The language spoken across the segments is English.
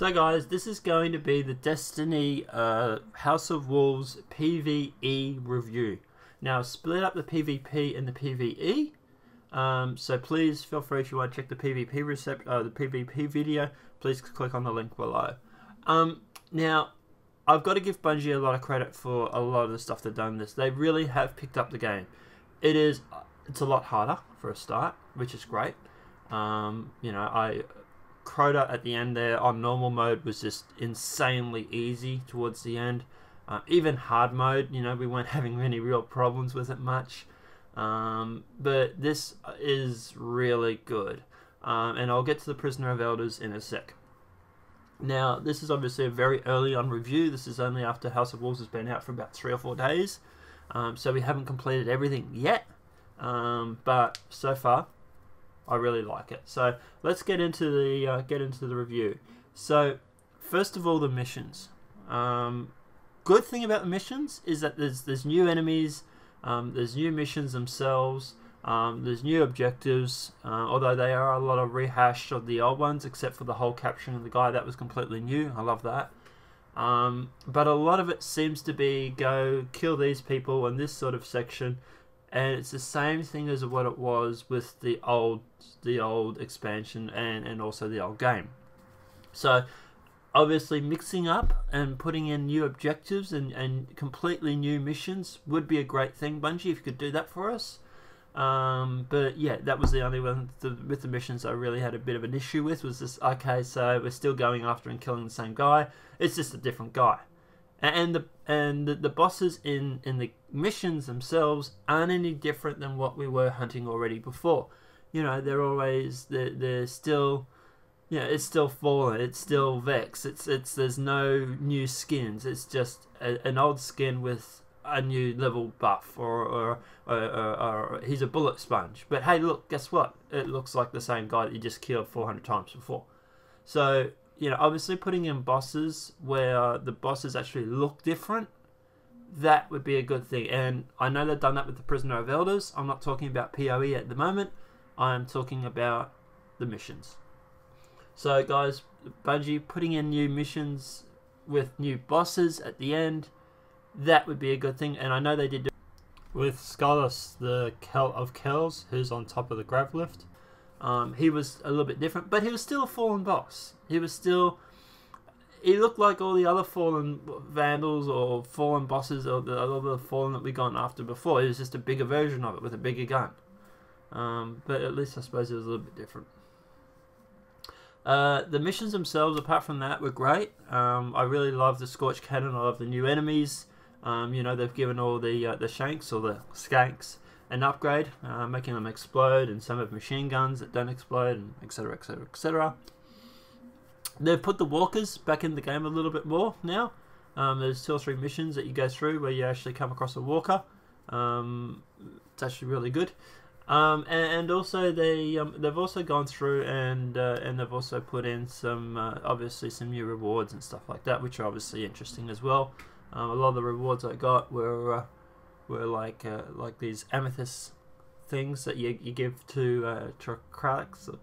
So guys, this is going to be the Destiny House of Wolves PVE review. Now, split up the PvP and the PVE. So please feel free, if you want to check the PvP video, please click on the link below. Now, I've got to give Bungie a lot of credit for a lot of the stuff they've done this. They really have picked up the game. It's a lot harder for a start, which is great. Crota at the end there on normal mode was just insanely easy towards the end. Even hard mode, we weren't having any real problems with it much. But this is really good. And I'll get to the Prisoner of Elders in a sec. Now, this is obviously a very early on review. This is only after House of Wolves has been out for about 3 or 4 days. So we haven't completed everything yet. But so far, I really like it. So let's get into the review. So first of all, the missions. Good thing about the missions is that there's new enemies, there's new missions themselves, there's new objectives. Although they are a lot of rehash of the old ones, except for the whole capturing of the guy. That was completely new. I love that. But a lot of it seems to be go kill these people in this sort of section. And it's the same thing as what it was with the old expansion and also the old game. So obviously mixing up and putting in new objectives and completely new missions would be a great thing, Bungie, if you could do that for us. But yeah, that was the only one with the missions I really had a bit of an issue with. Was this, okay, so we're still going after and killing the same guy. It's just a different guy. And the bosses in the missions themselves aren't any different than what we were hunting already before. They're still, it's still Fallen, it's still Vex. There's no new skins. It's just an old skin with a new level buff, or he's a bullet sponge. But hey, look, guess what? It looks like the same guy that you just killed 400 times before. So obviously putting in bosses where the bosses actually look different, that would be a good thing. And I know they've done that with the Prisoner of Elders. I'm not talking about POE at the moment. I'm talking about the missions. So guys, Bungie putting in new missions with new bosses at the end, that would be a good thing. And I know they did do with Scarlus, the Kel of Kells, who's on top of the grav lift. He was a little bit different, but he was still a fallen boss. He looked like all the other fallen vandals or fallen bosses or the other fallen that we gone after before. He was just a bigger version of it with a bigger gun. But at least I suppose it was a little bit different. The missions themselves, apart from that, were great. I really love the Scorch Cannon. I love the new enemies. They've given all the shanks or the skanks an upgrade, making them explode, and some have machine guns that don't explode, and etc, etc, etc. They've put the walkers back in the game a little bit more now. There's 2 or 3 missions that you go through where you actually come across a walker. It's actually really good. And also they've also gone through and they've also put in some obviously some new rewards and stuff like that, which are obviously interesting as well. A lot of the rewards I got were like these amethyst things that you give to Kralix or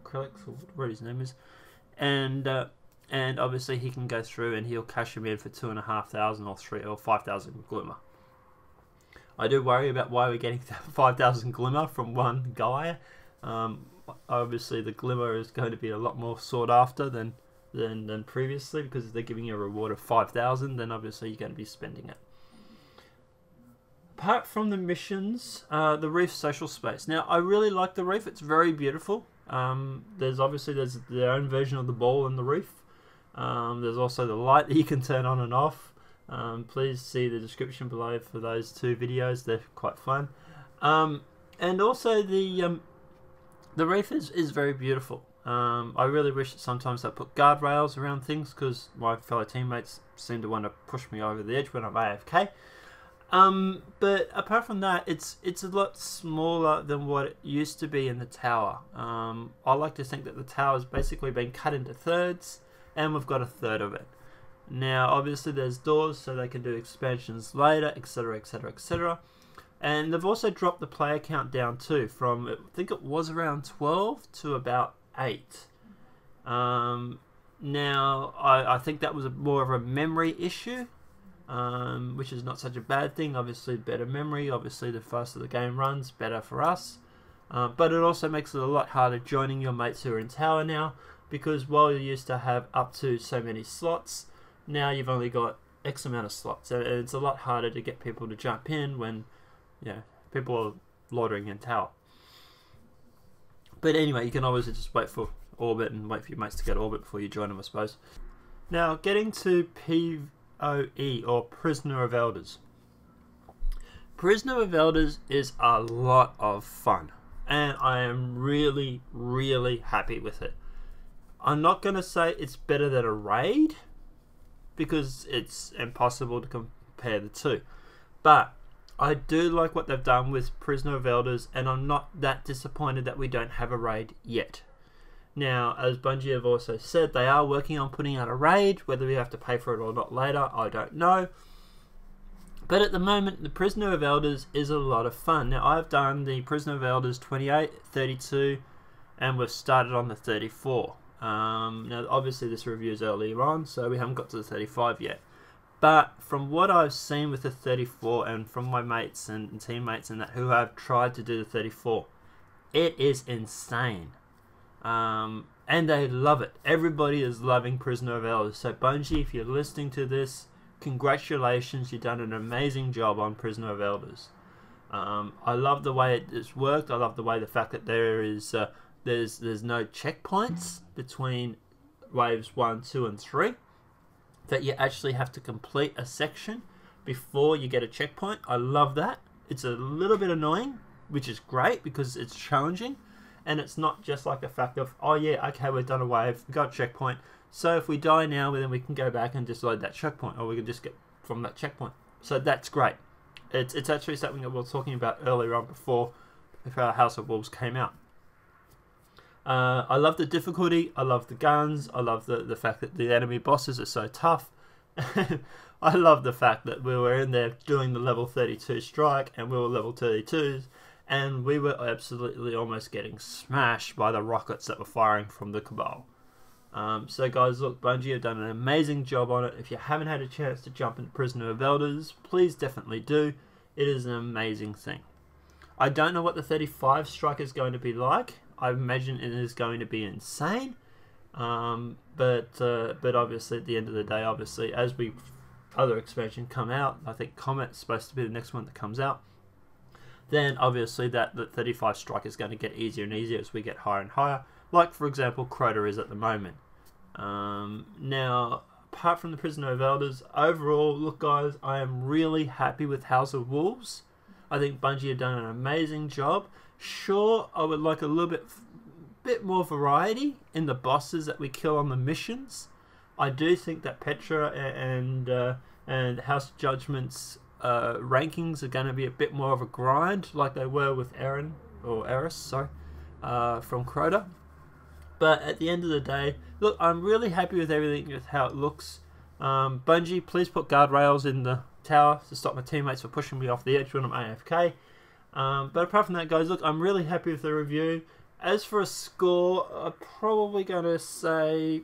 whatever his name is, and obviously he can go through and he'll cash them in for 2,500 or 3,000 or 5,000 glimmer. I do worry about why we're getting 5,000 glimmer from one guy. Obviously the glimmer is going to be a lot more sought after than previously, because if they're giving you a reward of 5,000, then obviously you're going to be spending it. Apart from the missions, the reef social space. Now, I really like the reef. It's very beautiful. There's their own version of the ball in the reef. There's also the light that you can turn on and off. Please see the description below for those 2 videos. They're quite fun. And also the reef is very beautiful. I really wish that sometimes they put guardrails around things, because my fellow teammates seem to want to push me over the edge when I'm AFK. But apart from that, it's a lot smaller than what it used to be in the tower. I like to think that the tower's basically been cut into thirds, and we've got a third of it. Now, obviously there's doors so they can do expansions later, etc, etc, etc. And they've also dropped the player count down too, from, I think it was around 12 to about 8. Now, I think that was more of a memory issue, which is not such a bad thing. Obviously, better memory. Obviously, the faster the game runs, better for us. But it also makes it a lot harder joining your mates who are in tower now, because while you used to have up to so many slots, now you've only got X amount of slots. And it's a lot harder to get people to jump in when people are loitering in tower. But anyway, you can always just wait for orbit and wait for your mates to get orbit before you join them, I suppose. Now, getting to POE, or Prisoner of Elders. Prisoner of Elders is a lot of fun, and I am really, really happy with it. I'm not going to say it's better than a raid, because it's impossible to compare the two. But I do like what they've done with Prisoner of Elders, and I'm not that disappointed that we don't have a raid yet. Now, as Bungie have also said, they are working on putting out a raid. Whether we have to pay for it or not later, I don't know. But at the moment, the Prisoner of Elders is a lot of fun. Now, I've done the Prisoner of Elders 28, 32, and we've started on the 34. Now, obviously, this review is earlier on, so we haven't got to the 35 yet. But from what I've seen with the 34, and from my mates and teammates and that who have tried to do the 34, it is insane. And they love it. Everybody is loving Prisoner of Elders. So Bungie, if you're listening to this, congratulations, you've done an amazing job on Prisoner of Elders. I love the way it's worked. I love the fact that there is there's no checkpoints between waves 1, 2, and 3. That you actually have to complete a section before you get a checkpoint. I love that. It's a little bit annoying, which is great because it's challenging. And it's not just like the fact of, oh yeah, okay, we've done a wave, we've got a checkpoint. So if we die now, then we can go back and just load that checkpoint, or we can just get from that checkpoint. So that's great. It's actually something that we were talking about earlier on before House of Wolves came out. I love the difficulty, I love the guns, I love the fact that the enemy bosses are so tough. I love the fact that we were in there doing the level 32 strike, and we were level 32s, and we were absolutely almost getting smashed by the rockets that were firing from the Cabal. So guys, look, Bungie have done an amazing job on it. If you haven't had a chance to jump into Prisoner of Elders, please definitely do. It is an amazing thing. I don't know what the 35 strike is going to be like. I imagine it is going to be insane. But obviously at the end of the day, obviously as other expansion come out, I think Comet's supposed to be the next one that comes out, then obviously the 35 strike is going to get easier and easier as we get higher and higher, like for example Crota is at the moment. Now, apart from the Prisoner of Elders, overall, look guys, I am really happy with House of Wolves. I think Bungie have done an amazing job. Sure, I would like a little bit more variety in the bosses that we kill on the missions. I do think that Petra and House of Judgment's rankings are going to be a bit more of a grind, like they were with Eris, from Crota. But at the end of the day, look, I'm really happy with everything, with how it looks. Bungie, please put guardrails in the tower to stop my teammates from pushing me off the edge when I'm AFK. But apart from that, guys, look, I'm really happy with the review. As for a score, I'm probably going to say,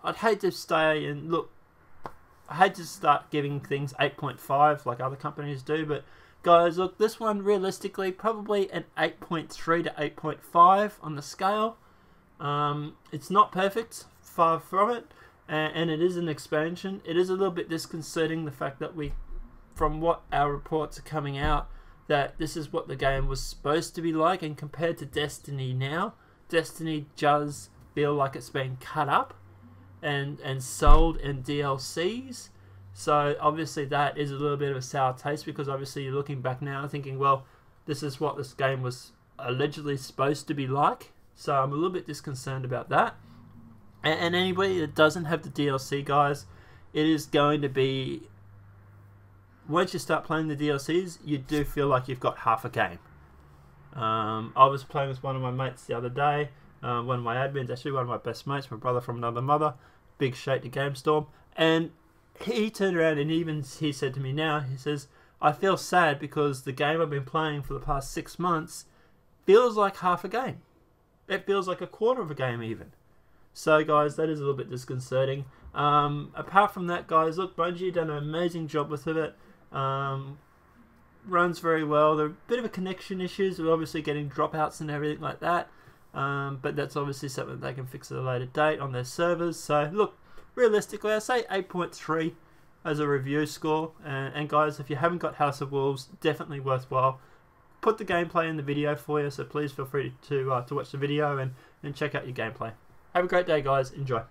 I'd hate to stay and look, I hate to start giving things 8.5 like other companies do, but guys, look, this one realistically probably an 8.3 to 8.5 on the scale. It's not perfect, far from it, and it is an expansion. It is a little bit disconcerting, the fact that from what our reports are coming out, that this is what the game was supposed to be like, and compared to Destiny now, Destiny does feel like it's been cut up and sold in DLCs. So obviously that is a little bit of a sour taste, because obviously you're looking back now thinking, well, this is what this game was allegedly supposed to be like. So I'm a little bit disconcerted about that. And anybody that doesn't have the DLC, guys, it is going to be, once you start playing the DLCs, you do feel like you've got half a game. I was playing with one of my mates the other day, one of my admins, actually one of my best mates, my brother from another mother, big shake to GameStorm, and he turned around and he said to me now, he says, I feel sad because the game I've been playing for the past 6 months feels like half a game. It feels like a quarter of a game even. So guys, that is a little bit disconcerting. Apart from that, guys, look, Bungie done an amazing job with it. Runs very well. There are a bit of a connection issues. We're obviously getting dropouts and everything like that. But that's obviously something they can fix at a later date on their servers. So look, realistically, I say 8.3 as a review score. And guys, if you haven't got House of Wolves, definitely worthwhile. Put the gameplay in the video for you, so please feel free to watch the video and check out your gameplay. Have a great day, guys. Enjoy.